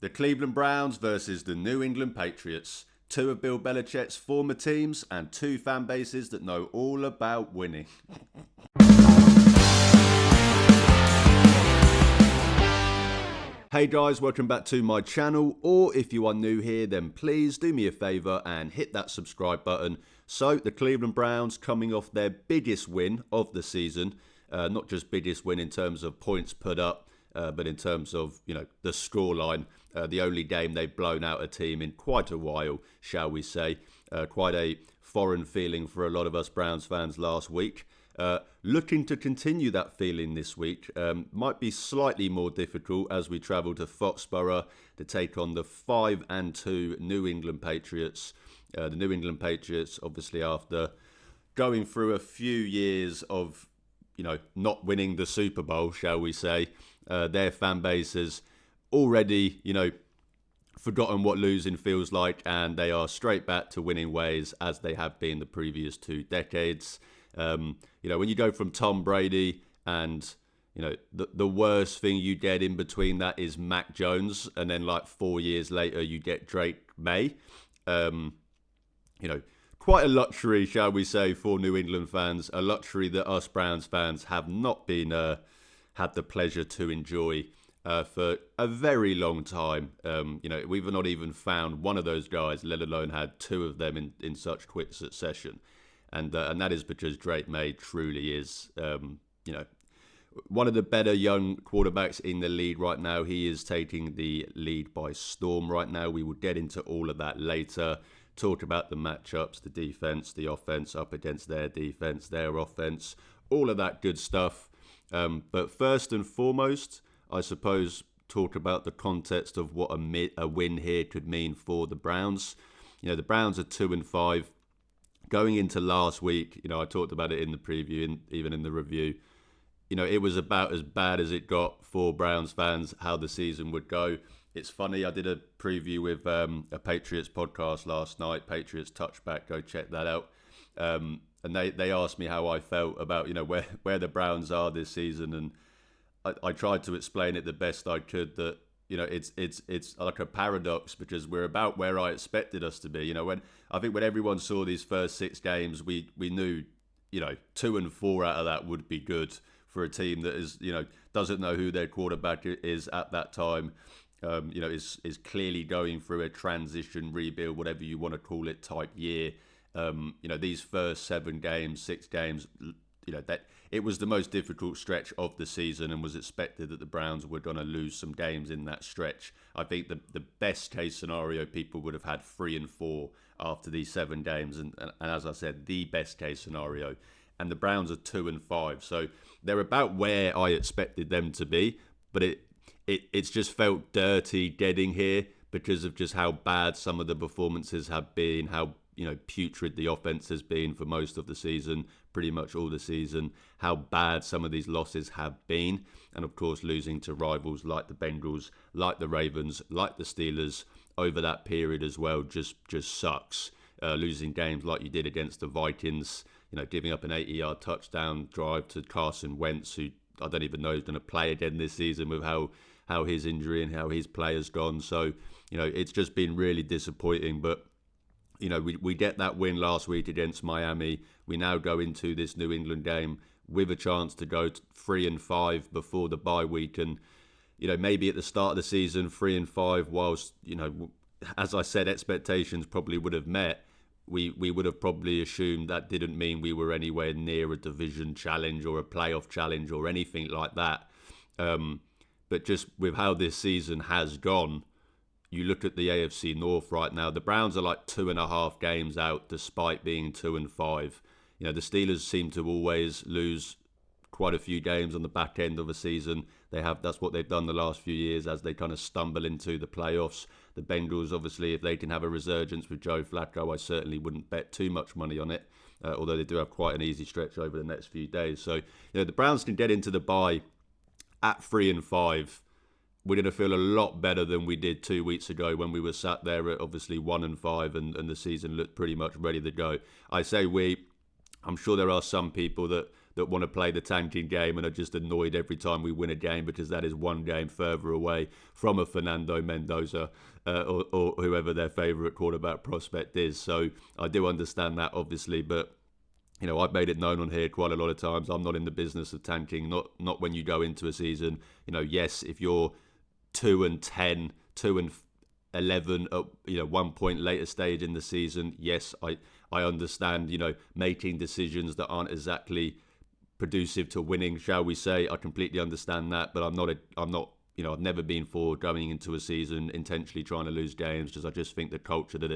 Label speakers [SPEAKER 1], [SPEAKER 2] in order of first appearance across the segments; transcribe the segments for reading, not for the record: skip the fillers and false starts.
[SPEAKER 1] The Cleveland Browns versus the New England Patriots. Two of Bill Belichick's former teams and two fan bases that know all about winning. Hey guys, welcome back to my channel, or if you are new here, then please do me a favour and hit that subscribe button. So, the Cleveland Browns coming off their biggest win of the season, not just biggest win in terms of points put up, but in terms of, the scoreline, the only game they've blown out a team in quite a while, shall we say. Quite a foreign feeling for a lot of us Browns fans last week. Looking to continue that feeling this week. Might be slightly more difficult as we travel to Foxborough to take on the 5-2 New England Patriots. The New England Patriots, obviously, after going through a few years of, not winning the Super Bowl, shall we say, their fan base has already, forgotten what losing feels like, and they are straight back to winning ways as they have been the previous 2 decades. When you go from Tom Brady and, the worst thing you get in between that is Mac Jones, and then like 4 years later you get Drake May. Quite a luxury, shall we say, for New England fans, a luxury that us Browns fans have not been had the pleasure to enjoy for a very long time. We've not even found one of those guys, let alone had 2 of them in such quick succession. And that is because Drake May truly is, one of the better young quarterbacks in the league right now. He is taking the lead by storm right now. We will get into all of that later. Talk about the matchups, the defense, the offense up against their defense, their offense, all of that good stuff. But first and foremost, I suppose, talk about the context of what a win here could mean for the Browns. The Browns are 2-5. Going into last week, I talked about it in the preview and even in the review. It was about as bad as it got for Browns fans, how the season would go. It's funny, I did a preview with a Patriots podcast last night, Patriots Touchback, go check that out. And they asked me how I felt about, where the Browns are this season. And I tried to explain it the best I could that, it's like a paradox because we're about where I expected us to be. When everyone saw these first 6 games, we knew, 2 and 4 out of that would be good for a team that is, doesn't know who their quarterback is at that time. Is clearly going through a transition, rebuild, whatever you want to call it, type year. These first 7 games, 6 games, that it was the most difficult stretch of the season and was expected that the Browns were going to lose some games in that stretch. I think the best case scenario, people would have had 3-4 after these 7 games. And as I said, the best case scenario. And the Browns are 2-5. So they're about where I expected them to be. But it's just felt dirty getting here because of just how bad some of the performances have been, how putrid the offense has been for most of the season, pretty much all the season, how bad some of these losses have been. And of course, losing to rivals like the Bengals, like the Ravens, like the Steelers over that period as well just sucks. Losing games like you did against the Vikings, giving up an 80-yard touchdown drive to Carson Wentz, who I don't even know is going to play again this season with how his injury and how his play has gone. So, it's just been really disappointing. But, we get that win last week against Miami. We now go into this New England game with a chance to go 3-5 before the bye week. And, maybe at the start of the season, 3-5, whilst, as I said, expectations probably would have met. We would have probably assumed that didn't mean we were anywhere near a division challenge or a playoff challenge or anything like that. But just with how this season has gone, you look at the AFC North right now, the Browns are like 2.5 games out despite being 2-5. The Steelers seem to always lose quite a few games on the back end of a season. That's what they've done the last few years as they kind of stumble into the playoffs. The Bengals, obviously, if they can have a resurgence with Joe Flacco, I certainly wouldn't bet too much money on it, although they do have quite an easy stretch over the next few days. So, the Browns can get into the bye at 3-5. We're going to feel a lot better than we did 2 weeks ago when we were sat there at obviously 1-5 and the season looked pretty much ready to go. I say we. I'm sure there are some people that that want to play the tanking game and are just annoyed every time we win a game because that is one game further away from a Fernando Mendoza or whoever their favourite quarterback prospect is. So I do understand that, obviously, but I've made it known on here quite a lot of times. I'm not in the business of tanking. Not when you go into a season. Yes, if you're 2-10, 2-11 at 1 point later stage in the season, yes, I understand. Making decisions that aren't exactly conducive to winning, shall we say. I completely understand that, but I'm not. I've never been for going into a season intentionally trying to lose games, because I just think the culture that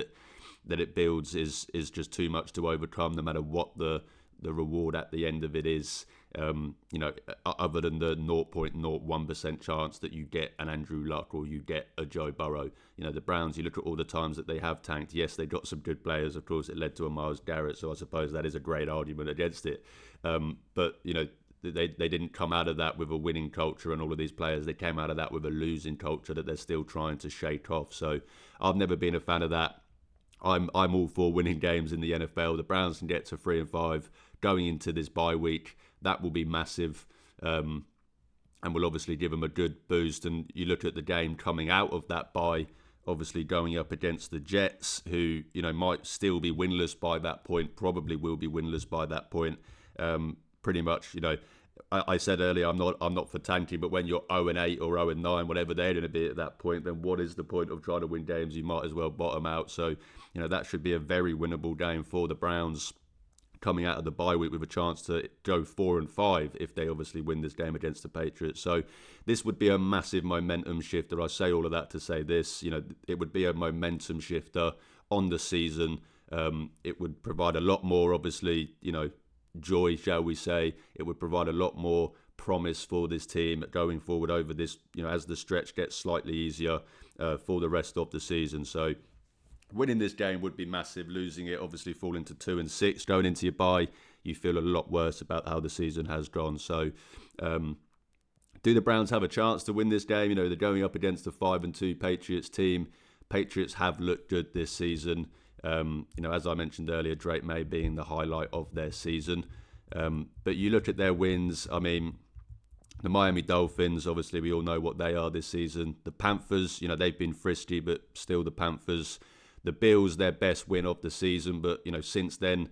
[SPEAKER 1] it builds is just too much to overcome, no matter what the reward at the end of it is. Other than the 0.01% chance that you get an Andrew Luck or you get a Joe Burrow. The Browns, you look at all the times that they have tanked. Yes, they got some good players. Of course, it led to a Myles Garrett, so I suppose that is a great argument against it. But they didn't come out of that with a winning culture, and all of these players, they came out of that with a losing culture that they're still trying to shake off. So I've never been a fan of that. I'm all for winning games in the NFL. The Browns can get to 3-5 going into this bye week. That will be massive, and will obviously give them a good boost. And you look at the game coming out of that bye, obviously going up against the Jets, who might still be winless by that point, probably will be winless by that point. Pretty much, I said earlier, I'm not for tanking, but when you're 0-8 or 0-9, whatever they're going to be at that point, then what is the point of trying to win games? You might as well bottom out. So, that should be a very winnable game for the Browns coming out of the bye week, with a chance to go 4-5 if they obviously win this game against the Patriots. So this would be a massive momentum shifter. I say all of that to say this, it would be a momentum shifter on the season. It would provide a lot more, obviously, joy, shall we say. It would provide a lot more promise for this team going forward over this, as the stretch gets slightly easier for the rest of the season. So winning this game would be massive. Losing it, obviously falling to 2-6, going into your bye, you feel a lot worse about how the season has gone. So do the Browns have a chance to win this game? They're going up against the 5-2 Patriots team. Patriots have looked good this season. As I mentioned earlier, Drake May being the highlight of their season. But you look at their wins, the Miami Dolphins, obviously we all know what they are this season. The Panthers, they've been frisky, but still the Panthers. The Bills, their best win of the season, but since then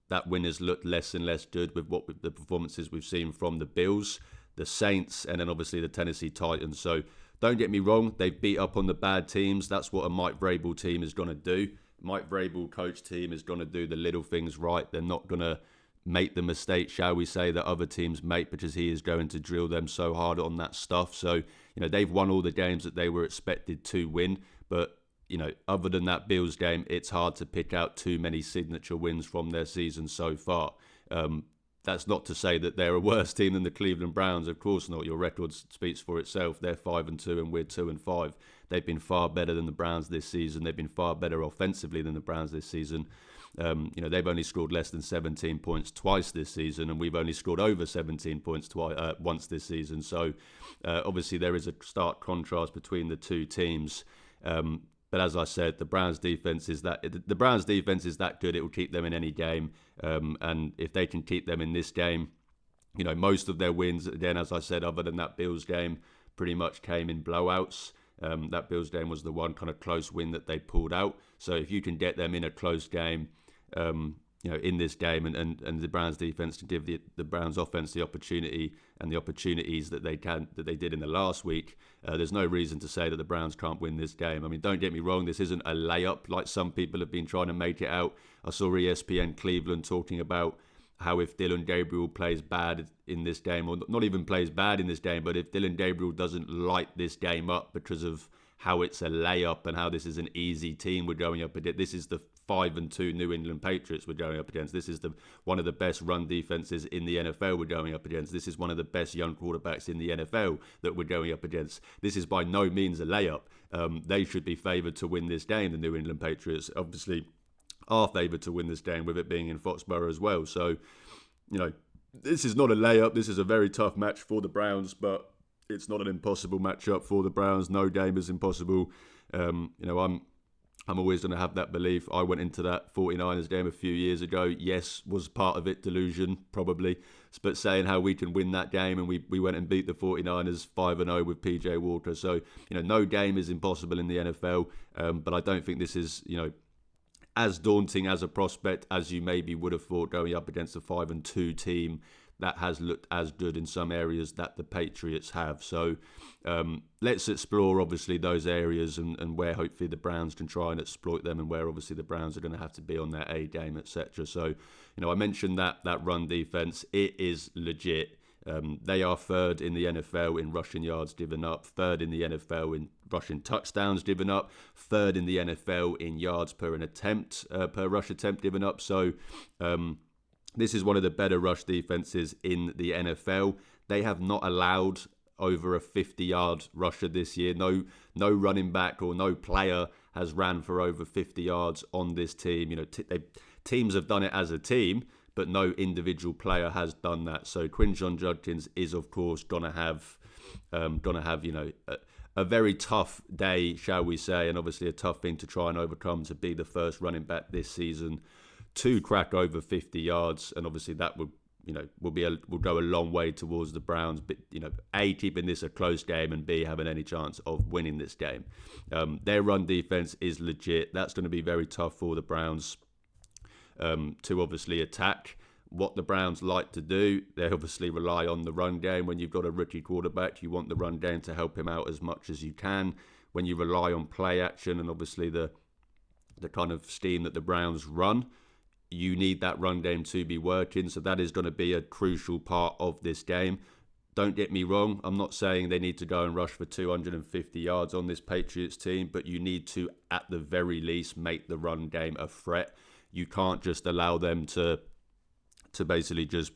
[SPEAKER 1] that win has looked less and less good with the performances we've seen from the Bills, the Saints, and then obviously the Tennessee Titans. So don't get me wrong, they've beat up on the bad teams. That's what a Mike Vrabel team is going to do. Mike Vrabel coach team is going to do the little things right. They're not going to make the mistake, shall we say, that other teams make, because he is going to drill them so hard on that stuff. So, they've won all the games that they were expected to win. But, other than that Bills game, it's hard to pick out too many signature wins from their season so far. That's not to say that they're a worse team than the Cleveland Browns. Of course not. Your record speaks for itself. They're 5-2 and we're 2-5. They've been far better than the Browns this season. They've been far better offensively than the Browns this season. They've only scored less than 17 points twice this season, and we've only scored over 17 points once this season. So obviously there is a stark contrast between the two teams. But as I said, the Browns' defense is that good. It will keep them in any game, and if they can keep them in this game, most of their wins, again, as I said, other than that Bills game, pretty much came in blowouts. That Bills game was the one kind of close win that they pulled out. So if you can get them in a close game, in this game, and the Browns defense to give the Browns offense the opportunity and the opportunities that they did in the last week, there's no reason to say that the Browns can't win this game. Don't get me wrong, this isn't a layup like some people have been trying to make it out. I saw ESPN Cleveland talking about how if Dylan Gabriel plays bad in this game, or not even plays bad in this game, but if Dylan Gabriel doesn't light this game up because of how it's a layup and how this is an easy team we're going up against. This is the 5-2 New England Patriots we're going up against. This is one of the best run defenses in the NFL we're going up against. This is one of the best young quarterbacks in the NFL that we're going up against. This is by no means a layup. They should be favoured to win this game, the New England Patriots. Obviously are favoured to win this game, with it being in Foxborough as well. So, this is not a layup. This is a very tough match for the Browns, but it's not an impossible matchup for the Browns. No game is impossible. I'm I'm always going to have that belief. I went into that 49ers game a few years ago. Yes, was part of it delusion, probably. But saying how we can win that game, and we went and beat the 49ers 5-0 with PJ Walker. So, no game is impossible in the NFL. But I don't think this is, as daunting as a prospect as you maybe would have thought going up against a 5-2 team that has looked as good in some areas that the Patriots have. So let's explore, obviously, those areas and where hopefully the Browns can try and exploit them, and where obviously the Browns are going to have to be on their A game, etc. So, I mentioned that run defense. It is legit. They are third in the NFL in rushing yards given up, third in the NFL in rushing touchdowns given up, third in the NFL in yards per rush attempt given up. So this is one of the better rush defenses in the NFL. They have not allowed over a 50-yard rusher this year. No running back or no player has ran for over 50 yards on this team. Teams have done it as a team, but no individual player has done that. So Quinshon Judkins is, of course, gonna have a very tough day, shall we say, and obviously a tough thing to try and overcome, to be the first running back this season to crack over 50 yards, and obviously that will go a long way towards the Browns. But A, keeping this a close game, and B, having any chance of winning this game. Their run defense is legit. That's going to be very tough for the Browns to obviously attack. What the Browns like to do, they obviously rely on the run game. When you've got a rookie quarterback, you want the run game to help him out as much as you can. When you rely on play action and obviously the kind of scheme that the Browns run, you need that run game to be working. So that is going to be a crucial part of this game. Don't get me wrong, I'm not saying they need to go and rush for 250 yards on this Patriots team, but you need to, at the very least, make the run game a threat. You can't just allow them to basically just,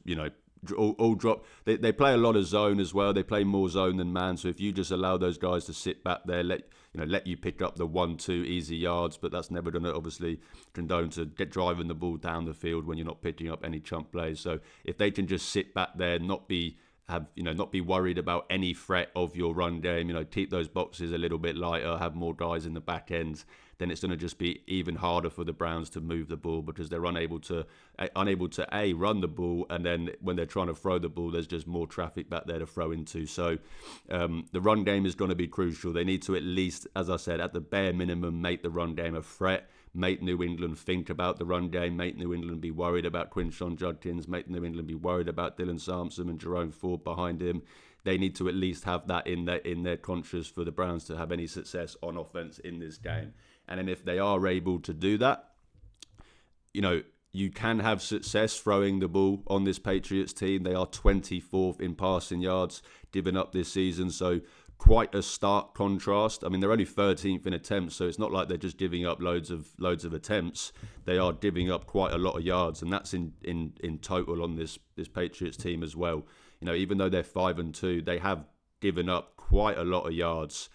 [SPEAKER 1] all drop. They play a lot of zone as well. They play more zone than man. So if you just allow those guys to sit back there, let you pick up the 1-2 easy yards, but that's never going to obviously condone to get driving the ball down the field when you're not picking up any chunk plays. So if they can just sit back there, not be worried about any threat of your run game, keep those boxes a little bit lighter, have more guys in the back end, then it's going to just be even harder for the Browns to move the ball, because they're unable to run the ball, and then when they're trying to throw the ball, there's just more traffic back there to throw into. So the run game is going to be crucial. They need to, at least, as I said, at the bare minimum, make the run game a threat. Make New England think about the run game. Make New England be worried about Quinshon Judkins. Make New England be worried about Dylan Sampson and Jerome Ford behind him. They need to at least have that in their conscious for the Browns to have any success on offense in this game. And then if they are able to do that, you can have success throwing the ball on this Patriots team. They are 24th in passing yards given up this season. So quite a stark contrast. I mean, they're only 13th in attempts, so it's not like they're just giving up loads of attempts. They are giving up quite a lot of yards, and that's in total on this Patriots team as well. Even though they're 5-2, they have given up quite a lot of yards.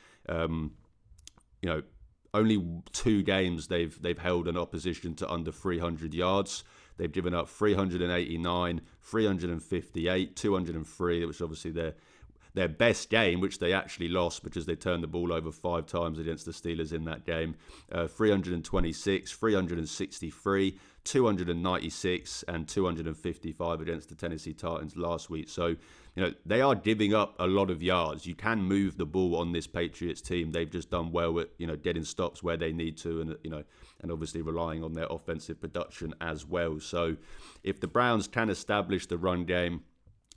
[SPEAKER 1] Only 2 games they've held an opposition to under 300 yards. They've given up 389, 358, 203, which obviously their best game, which they actually lost because they turned the ball over 5 times against the Steelers in that game. 326, 363, 296, and 255 against the Tennessee Titans last week. So, they are giving up a lot of yards. You can move the ball on this Patriots team. They've just done well at, getting stops where they need to, and obviously relying on their offensive production as well. So if the Browns can establish the run game,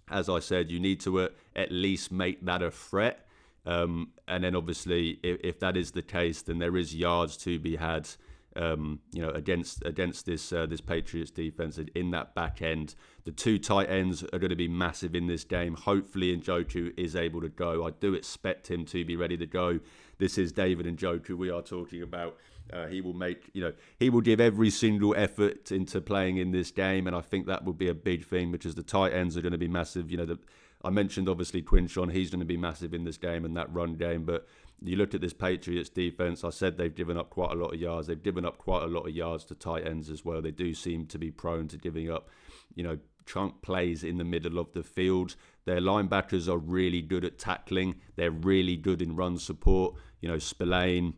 [SPEAKER 1] as I said, you need to at least make that a threat. And then obviously, if that is the case, then there is yards to be had, against this Patriots defense in that back end. The 2 tight ends are going to be massive in this game. Hopefully, Njoku is able to go. I do expect him to be ready to go. This is David Njoku we are talking about. He will give every single effort into playing in this game, and I think that will be a big thing because the tight ends are going to be massive. I mentioned obviously Quinshon, he's going to be massive in this game and that run game, but you look at this Patriots defense, I said they've given up quite a lot of yards. They've given up quite a lot of yards to tight ends as well. They do seem to be prone to giving up, chunk plays in the middle of the field. Their linebackers are really good at tackling. They're really good in run support. Spillane,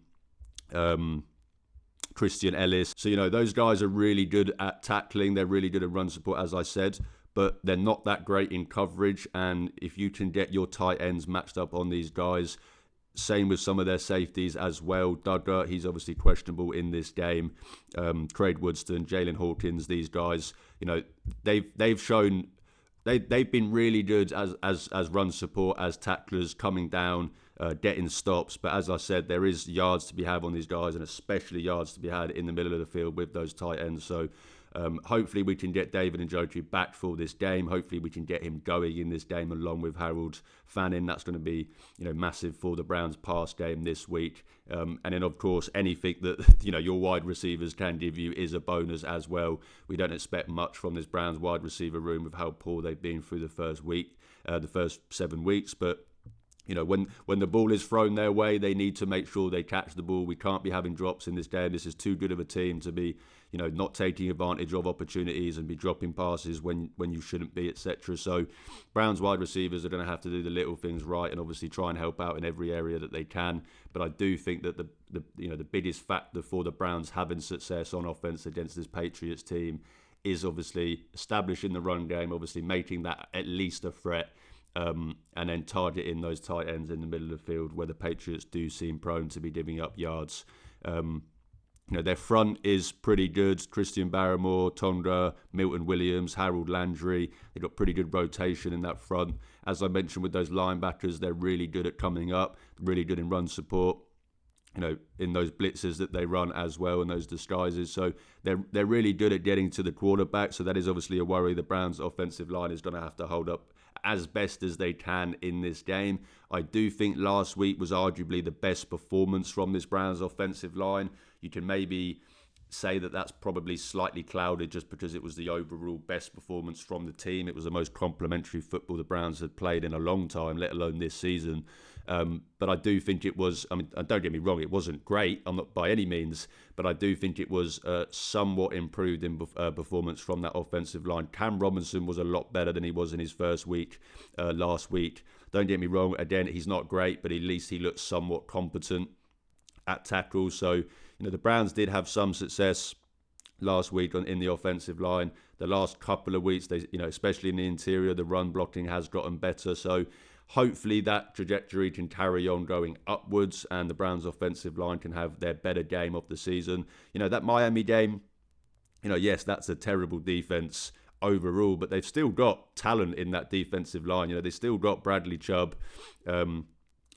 [SPEAKER 1] Christian Ellis. So, those guys are really good at tackling. They're really good at run support, as I said, but they're not that great in coverage. And if you can get your tight ends matched up on these guys, same with some of their safeties as well. Duggar, he's obviously questionable in this game. Craig Woodston, Jalen Hawkins, these guys, they've shown they've been really good as run support, as tacklers, coming down, getting stops. But as I said, there is yards to be had on these guys, and especially yards to be had in the middle of the field with those tight ends. So hopefully we can get David Njoku back for this game. Hopefully we can get him going in this game along with Harold Fannin. That's going to be massive for the Browns pass game this week. And then of course anything that your wide receivers can give you is a bonus as well. We don't expect much from this Browns wide receiver room with how poor they've been through the first 7 weeks, but when the ball is thrown their way, they need to make sure they catch the ball. We can't be having drops in this game. This is too good of a team to be, not taking advantage of opportunities and be dropping passes when you shouldn't be, etc. So Browns wide receivers are going to have to do the little things right and obviously try and help out in every area that they can. But I do think that the biggest factor for the Browns having success on offense against this Patriots team is obviously establishing the run game, obviously making that at least a threat. And then targeting those tight ends in the middle of the field where the Patriots do seem prone to be giving up yards. Their front is pretty good. Christian Barrymore, Tonga, Milton Williams, Harold Landry. They've got pretty good rotation in that front. As I mentioned with those linebackers, they're really good at coming up, really good in run support. In those blitzes that they run as well, and those disguises. So they're really good at getting to the quarterback. So that is obviously a worry. The Browns' offensive line is going to have to hold up as best as they can in this game. I do think last week was arguably the best performance from this Browns offensive line. You can maybe say that that's probably slightly clouded just because it was the overall best performance from the team. It was the most complimentary football the Browns had played in a long time, let alone this season. But I do think it was, don't get me wrong, it wasn't great. I'm not by any means, but I do think it was somewhat improved in performance from that offensive line. Cam Robinson was a lot better than he was in his first week last week. Don't get me wrong, again, he's not great, but at least he looks somewhat competent at tackles. So, the Browns did have some success last week in the offensive line. The last couple of weeks, they, especially in the interior, the run blocking has gotten better. So hopefully that trajectory can carry on going upwards and the Browns offensive line can have their better game of the season. That Miami game, yes, that's a terrible defense overall, but they've still got talent in that defensive line. They still got Bradley Chubb,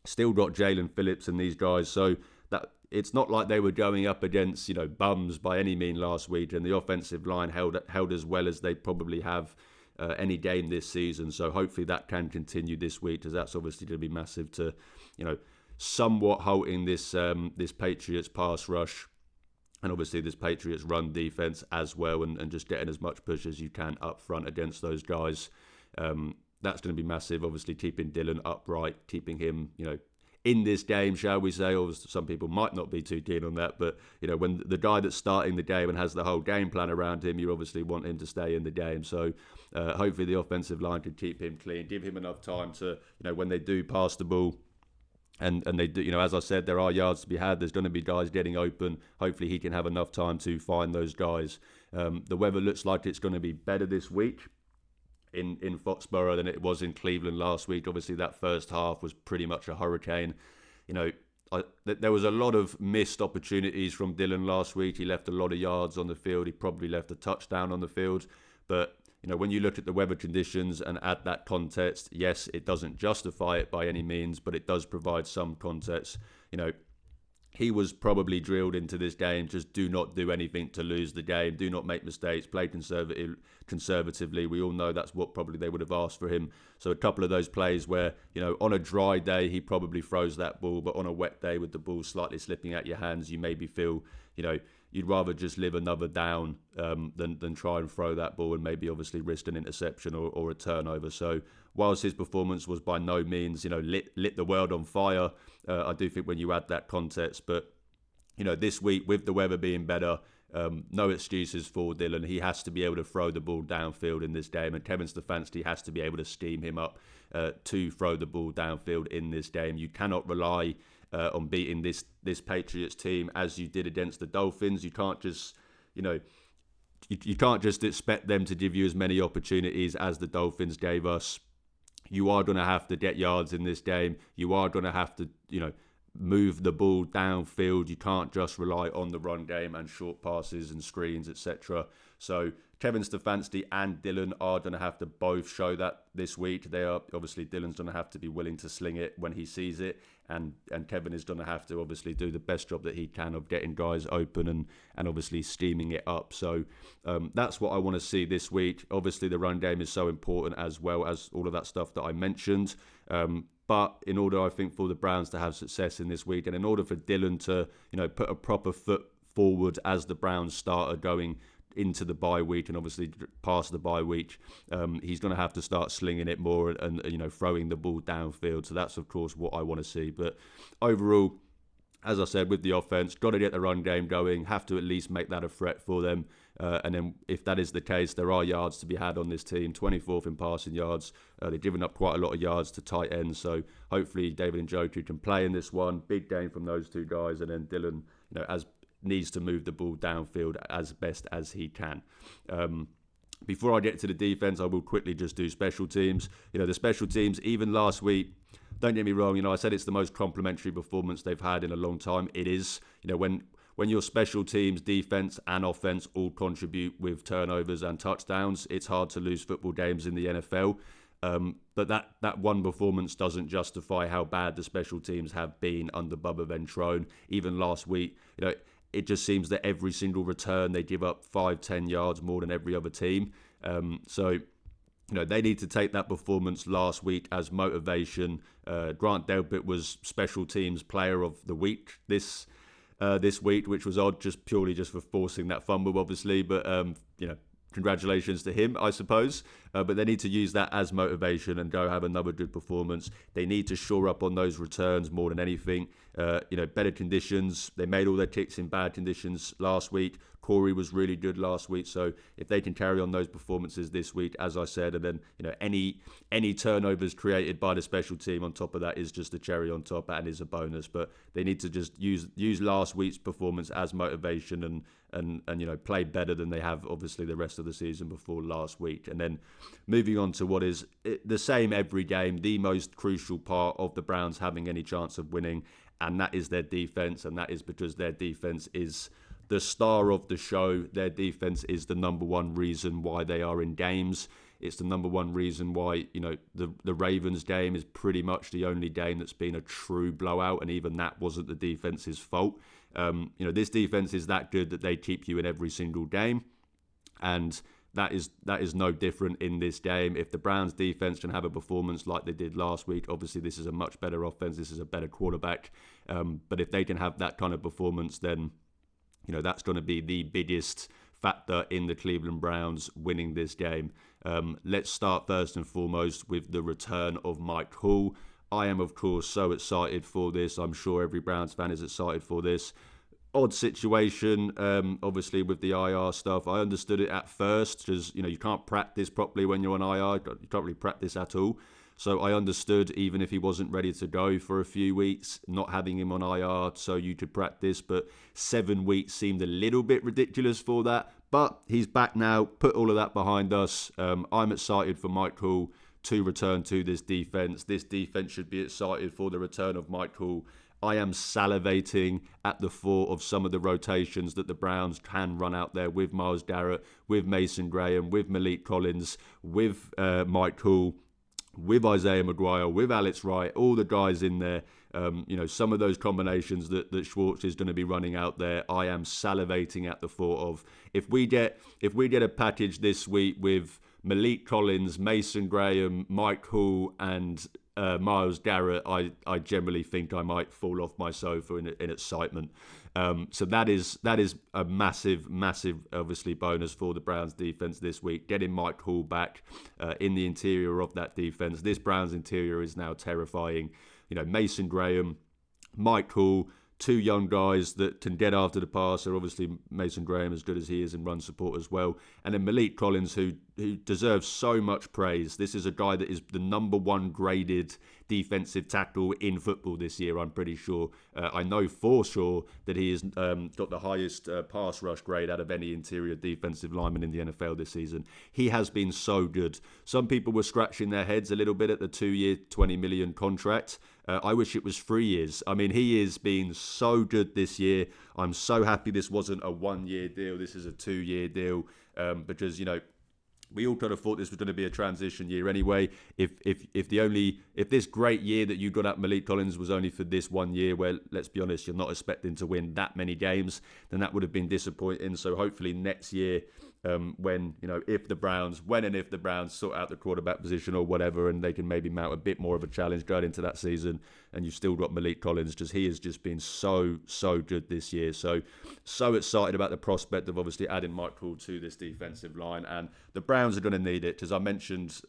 [SPEAKER 1] still got Jalen Phillips and these guys. So that it's not like they were going up against, bums by any mean last week, and the offensive line held as well as they probably have any game this season. So hopefully that can continue this week, because that's obviously going to be massive to, somewhat halting this Patriots pass rush, and obviously this Patriots run defense as well, and just getting as much push as you can up front against those guys. That's going to be massive. Obviously keeping Dylan upright, keeping him, in this game, shall we say. Obviously, some people might not be too keen on that, but when the guy that's starting the game and has the whole game plan around him, you obviously want him to stay in the game. So hopefully the offensive line can keep him clean, give him enough time to, when they do pass the ball, and they do, as I said, there are yards to be had. There's going to be guys getting open. Hopefully he can have enough time to find those guys. The weather looks like it's going to be better this week in Foxborough than it was in Cleveland last week. Obviously that first half was pretty much a hurricane. There was a lot of missed opportunities from Dylan last week. He left a lot of yards on the field. He probably left a touchdown on the field. But when you look at the weather conditions and add that context, yes, it doesn't justify it by any means, but it does provide some context. He was probably drilled into this game. Just do not do anything to lose the game. Do not make mistakes. Play conservatively. We all know that's what probably they would have asked for him. So a couple of those plays where, on a dry day, he probably throws that ball. But on a wet day with the ball slightly slipping out your hands, you maybe feel, you'd rather just live another down than try and throw that ball and maybe obviously risk an interception or a turnover. So whilst his performance was by no means, lit the world on fire, I do think when you add that context, but, this week with the weather being better, no excuses for Dylan. He has to be able to throw the ball downfield in this game, and Kevin Stefanski has to be able to scheme him up to throw the ball downfield in this game. You cannot rely on beating this Patriots team as you did against the Dolphins. You can't just, you can't just expect them to give you as many opportunities as the Dolphins gave us. You are going to have to get yards in this game. You are going to have to, move the ball downfield. You can't just rely on the run game and short passes and screens, etc. So Kevin Stefanski and Dylan are going to have to both show that this week. They are obviously, Dylan's going to have to be willing to sling it when he sees it, and Kevin is going to have to obviously do the best job that he can of getting guys open and obviously steaming it up. So that's what I want to see this week. Obviously the run game is so important, as well as all of that stuff that I mentioned. But in order, I think, for the Browns to have success in this week, and in order for Dylan to, put a proper foot forward as the Browns starter going into the bye week and obviously past the bye week, he's going to have to start slinging it more and throwing the ball downfield. So that's, of course, what I want to see. But overall, as I said, with the offense, got to get the run game going, have to at least make that a threat for them. And then if that is the case, there are yards to be had on this team, 24th in passing yards. They've given up quite a lot of yards to tight ends. So hopefully David Njoku can play in this one. Big game from those two guys. And then Dylan, needs to move the ball downfield as best as he can. Before I get to the defense, I will quickly just do special teams. The special teams, even last week, don't get me wrong, I said it's the most complimentary performance they've had in a long time. It is. When your special teams, defense and offense all contribute with turnovers and touchdowns, it's hard to lose football games in the NFL. But that one performance doesn't justify how bad the special teams have been under Bubba Ventrone. Even last week, it just seems that every single return they give up 5-10 yards more than every other team. So they need to take that performance last week as motivation. Grant Delpit was special teams player of the week this week, which was odd, just purely for forcing that fumble, obviously. But congratulations to him, I suppose. But they need to use that as motivation and go have another good performance. They need to shore up on those returns more than anything. Better conditions. They made all their kicks in bad conditions last week. Corey was really good last week. So if they can carry on those performances this week, as I said, and then any turnovers created by the special team on top of that is just a cherry on top and is a bonus. But they need to just use last week's performance as motivation and play better than they have obviously the rest of the season before last week. And then moving on to what is the same every game, the most crucial part of the Browns having any chance of winning, and that is their defense. And that is because their defense is the star of the show. Their defense is the number one reason why they are in games. It's the number one reason why, the Ravens game is pretty much the only game that's been a true blowout, and even that wasn't the defense's fault. This defense is that good that they keep you in every single game, and that is no different in this game. If the Browns defense can have a performance like they did last week, obviously this is a much better offense, this is a better quarterback, but if they can have that kind of performance, then that's going to be the biggest factor in the Cleveland Browns winning this game. Let's start first and foremost with the return of Mike Hall. I am, of course, so excited for this. I'm sure every Browns fan is excited for this. Odd situation, obviously, with the IR stuff. I understood it at first because, you can't practice properly when you're on IR. You can't really practice at all. So I understood, even if he wasn't ready to go for a few weeks, not having him on IR so you could practice. But 7 weeks seemed a little bit ridiculous for that. But he's back now, put all of that behind us. I'm excited for Mike Hall to return to this defense. This defense should be excited for the return of Mike Hall. I am salivating at the thought of some of the rotations that the Browns can run out there with Myles Garrett, with Mason Graham, with Malik Collins, with Mike Hall, with Isaiah McGuire, with Alex Wright, all the guys in there. Some of those combinations that Schwartz is going to be running out there, I am salivating at the thought of. If we get a package this week with Malik Collins, Mason Graham, Mike Hall, and Myles Garrett, I generally think I might fall off my sofa in excitement. So that is a massive, obviously, bonus for the Browns defense this week. Getting Mike Hall back in the interior of that defense. This Browns interior is now terrifying. Mason Graham, Mike Hall, two young guys that can get after the passer. Obviously, Mason Graham, as good as he is in run support as well. And then Malik Collins, who deserves so much praise. This is a guy that is the number one graded defensive tackle in football this year, I'm pretty sure. I know for sure that he has got the highest pass rush grade out of any interior defensive lineman in the NFL this season. He has been so good. Some people were scratching their heads a little bit at the 2-year, $20 million contract. I wish it was 3 years. I mean, he has been so good this year. I'm so happy this wasn't a 1-year deal. This is a 2-year deal because, we all kind of thought this was going to be a transition year anyway. If this great year that you got at Malik Collins was only for this 1 year, where let's be honest, you're not expecting to win that many games, then that would have been disappointing. So hopefully next year, when if the Browns sort out the quarterback position or whatever, and they can maybe mount a bit more of a challenge going into that season, and you've still got Malik Collins, he has just been so good this year. So excited about the prospect of obviously adding Mike Hall to this defensive line, and the Browns are going to need it because I mentioned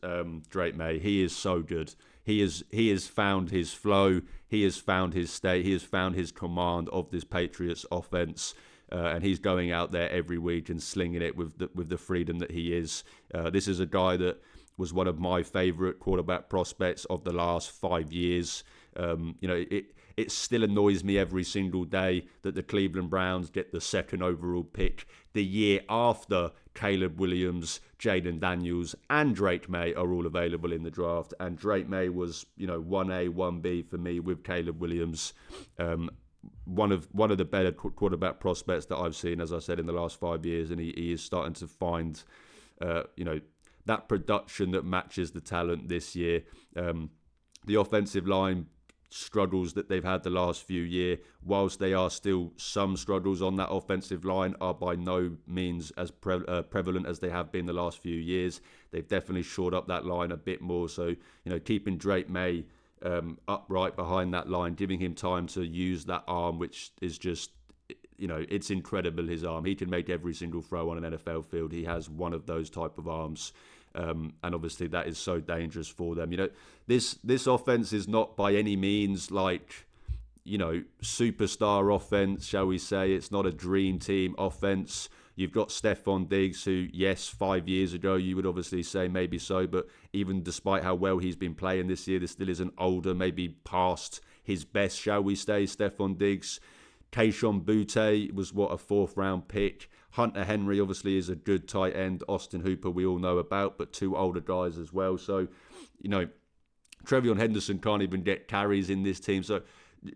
[SPEAKER 1] Drake May. He is so good. He has found his flow. He has found his state. He has found his command of this Patriots offense. And he's going out there every week and slinging it with the freedom that he is. This is a guy that was one of my favourite quarterback prospects of the last 5 years. It still annoys me every single day that the Cleveland Browns get the second overall pick the year after Caleb Williams, Jaden Daniels, and Drake May are all available in the draft. And Drake May was, 1A, 1B for me with Caleb Williams. One of the better quarterback prospects that I've seen, as I said, in the last 5 years, and he is starting to find, that production that matches the talent this year. The offensive line struggles that they've had the last few years, whilst they are still some struggles on that offensive line, are by no means as prevalent as they have been the last few years. They've definitely shored up that line a bit more. So, keeping Drake May upright behind that line, giving him time to use that arm, which is just, it's incredible, his arm. He can make every single throw on an NFL field. He has one of those type of arms. And obviously that is so dangerous for them. This offense is not by any means like, superstar offense, shall we say. It's not a dream team offense. You've got Stephon Diggs, who, yes, 5 years ago, you would obviously say maybe so, but even despite how well he's been playing this year, this still is an older, maybe past his best, shall we say, Stephon Diggs. Kayshon Boutte was, a 4th-round pick. Hunter Henry, obviously, is a good tight end. Austin Hooper, we all know about, but 2 older guys as well. So, Trevion Henderson can't even get carries in this team. So,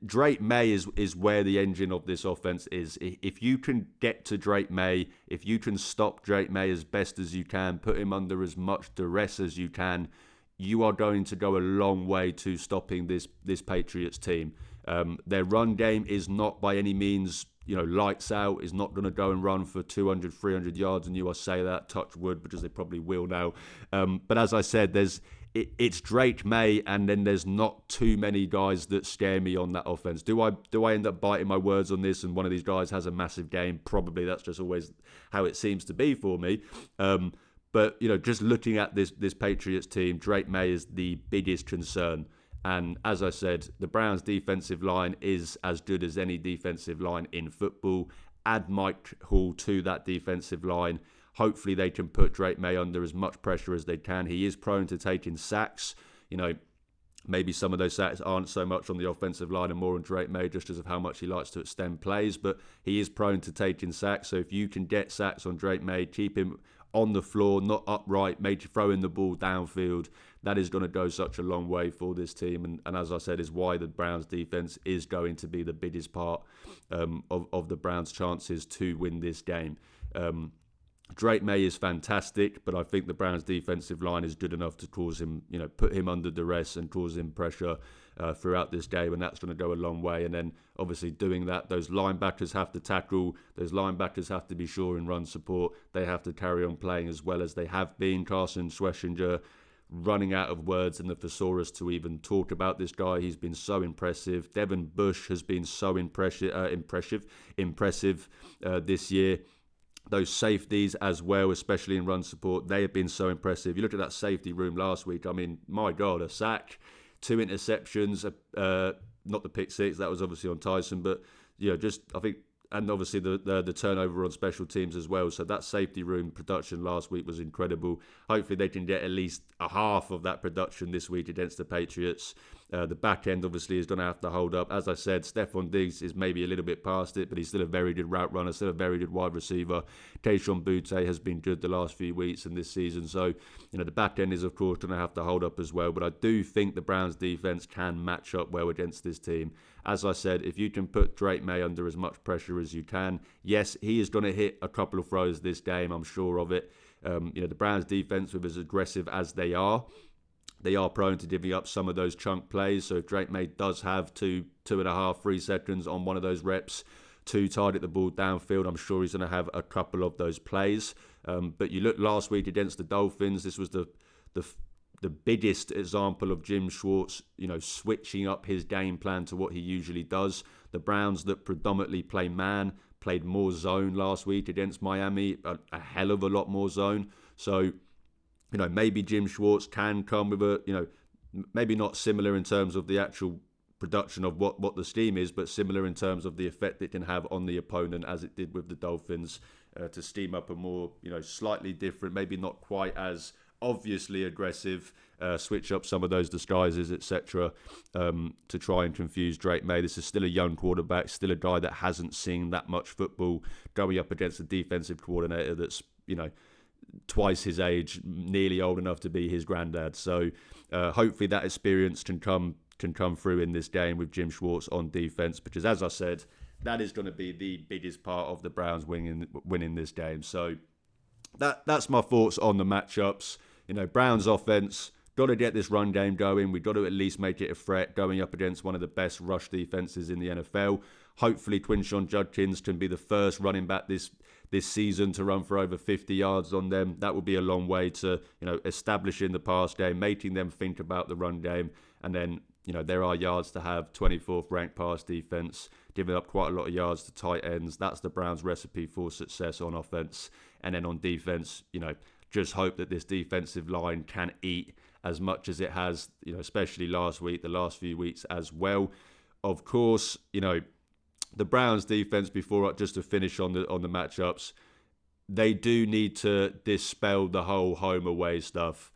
[SPEAKER 1] Drake May is where the engine of this offense is. If you can get to Drake May, if you can stop Drake May as best as you can, put him under as much duress as you can, you are going to go a long way to stopping this Patriots team. Their run game is not by any means, lights out. Is not going to go and run for 200, 300 yards, and I say that, touch wood, because they probably will now. But as I said, it's Drake May, and then there's not too many guys that scare me on that offense. Do I end up biting my words on this, and one of these guys has a massive game? Probably. That's just always how it seems to be for me. But just looking at this Patriots team, Drake May is the biggest concern. And as I said, the Browns' defensive line is as good as any defensive line in football. Add Mike Hall to that defensive line. Hopefully they can put Drake May under as much pressure as they can. He is prone to taking sacks. Maybe some of those sacks aren't so much on the offensive line and more on Drake May, just as of how much he likes to extend plays. But he is prone to taking sacks. So if you can get sacks on Drake May, keep him on the floor, not upright, maybe throwing the ball downfield, that is going to go such a long way for this team. And as I said, is why the Browns defense is going to be the biggest part of the Browns' chances to win this game. Drake May is fantastic, but I think the Browns' defensive line is good enough to cause him, put him under duress and cause him pressure throughout this game, and that's going to go a long way. And then, obviously, doing that, those linebackers have to tackle. Those linebackers have to be sure in run support. They have to carry on playing as well as they have been. Carson Schwarzenegger, running out of words in the thesaurus to even talk about this guy. He's been so impressive. Devin Bush has been so impressive this year. Those safeties as well, especially in run support, they have been so impressive. You look at that safety room last week, I mean, my God, a sack, 2 interceptions, not the pick six, that was obviously on Tyson, but just I think, and obviously the turnover on special teams as well. So that safety room production last week was incredible. Hopefully they can get at least a half of that production this week against the Patriots. The back end obviously is going to have to hold up. As I said, Stephon Diggs is maybe a little bit past it, but he's still a very good route runner, still a very good wide receiver. Keishon Butte has been good the last few weeks and this season. So, the back end is of course going to have to hold up as well. But I do think the Browns defense can match up well against this team. As I said, if you can put Drake May under as much pressure as you can, yes, he is going to hit a couple of throws this game, I'm sure of it. The Browns defense, with as aggressive as they are prone to divvy up some of those chunk plays. So if Drake May does have 2.5, 3 seconds on one of those reps to target the ball downfield, I'm sure he's going to have a couple of those plays. But you look last week against the Dolphins, this was the biggest example of Jim Schwartz, switching up his game plan to what he usually does. The Browns that predominantly play man played more zone last week against Miami, a hell of a lot more zone. So, maybe Jim Schwartz can come with maybe not similar in terms of the actual production of what the scheme is, but similar in terms of the effect it can have on the opponent, as it did with the Dolphins, to scheme up a more, slightly different, maybe not quite as obviously aggressive, switch up some of those disguises, etc., to try and confuse Drake May. This is still a young quarterback, still a guy that hasn't seen that much football, going up against a defensive coordinator that's, twice his age, nearly old enough to be his granddad. So hopefully that experience can come through in this game with Jim Schwartz on defense, because as I said, that is going to be the biggest part of the Browns winning this game. So that's my thoughts on the matchups. Browns offense, got to get this run game going. We've got to at least make it a threat going up against one of the best rush defenses in the NFL. Hopefully Quinshon Judkins can be the first running back this season to run for over 50 yards on them. That will be a long way to, establishing the pass game, making them think about the run game. And then, there are yards to have. 24th ranked pass defense, giving up quite a lot of yards to tight ends. That's the Browns' recipe for success on offense. And then on defense, just hope that this defensive line can eat as much as it has, especially last week, the last few weeks as well. Of course, the Browns defense, just to finish on the matchups, they do need to dispel the whole home away stuff,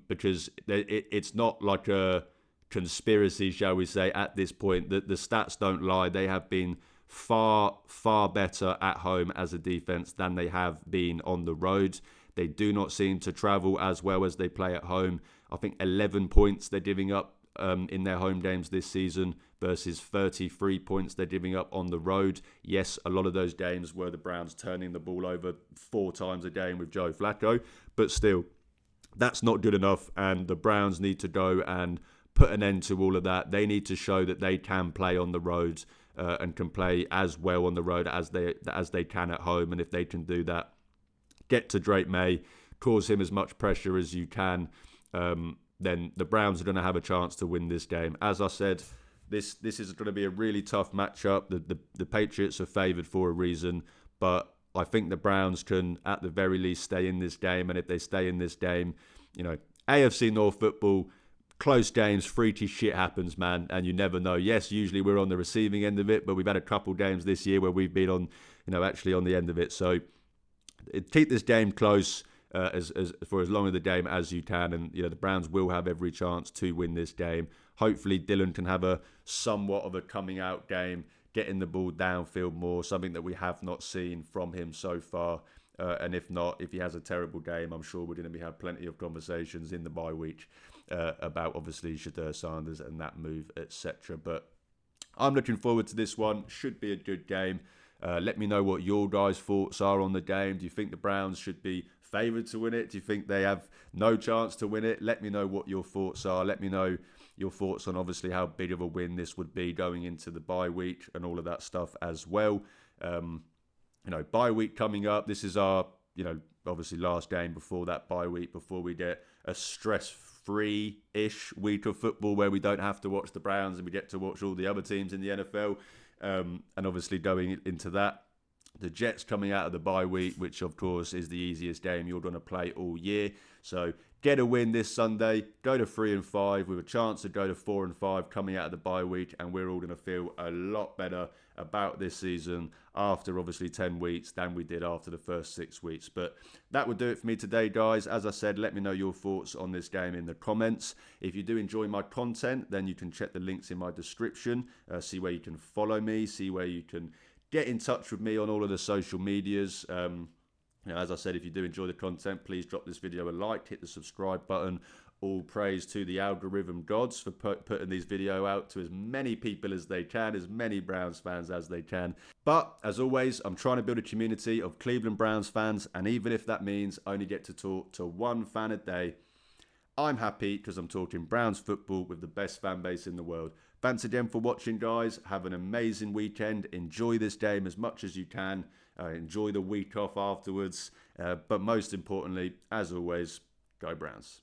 [SPEAKER 1] because it's not like a conspiracy, shall we say, at this point. The stats don't lie. They have been far, far better at home as a defense than they have been on the road. They do not seem to travel as well as they play at home. I think 11 points they're giving up in their home games this season versus 33 points they're giving up on the road. Yes, a lot of those games were the Browns turning the ball over 4 times a game with Joe Flacco, but still, that's not good enough, and the Browns need to go and put an end to all of that. They need to show that they can play on the road and can play as well on the road as they can at home. And if they can do that, get to Drake May, cause him as much pressure as you can, then the Browns are going to have a chance to win this game. As I said, this is going to be a really tough matchup. The Patriots are favoured for a reason, but I think the Browns can, at the very least, stay in this game. And if they stay in this game, AFC North football, close games, freaky shit happens, man, and you never know. Yes, usually we're on the receiving end of it, but we've had a couple games this year where we've been on, actually on the end of it. So keep this game close as for as long of the game as you can, and the Browns will have every chance to win this game. Hopefully Dylan can have a somewhat of a coming out game, getting the ball downfield more, something that we have not seen from him so far. And if not, if he has a terrible game, I'm sure we're going to have plenty of conversations in the bye week about obviously Shadur Sanders and that move, etc. But I'm looking forward to this one. Should be a good game. Let me know what your guys' thoughts are on the game. Do you think the Browns should be favoured to win it? Do you think they have no chance to win it? Let me know what your thoughts are. Let me know your thoughts on obviously how big of a win this would be going into the bye week and all of that stuff as well. Bye week coming up. This is our, obviously last game before that bye week, before we get a stress-free-ish week of football where we don't have to watch the Browns and we get to watch all the other teams in the NFL. And obviously going into that, the Jets coming out of the bye week, which of course is the easiest game you're going to play all year. So get a win this Sunday, go to 3-5 with a chance to go to 4-5 coming out of the bye week, and we're all going to feel a lot better about this season after obviously 10 weeks than we did after the first 6 weeks. But that would do it for me today, guys. As I said, let me know your thoughts on this game in the comments. If you do enjoy my content, then you can check the links in my description, see where you can follow me, see where you can get in touch with me on all of the social medias. As I said, if you do enjoy the content, please drop this video a like, hit the subscribe button. All praise to the algorithm gods for putting these videos out to as many people as they can, as many Browns fans as they can. But as always, I'm trying to build a community of Cleveland Browns fans, and even if that means I only get to talk to one fan a day, I'm happy because I'm talking Browns football with the best fan base in the world. Thanks again for watching, guys. Have an amazing weekend. Enjoy this game as much as you can. Enjoy the week off afterwards. But most importantly, as always, go Browns.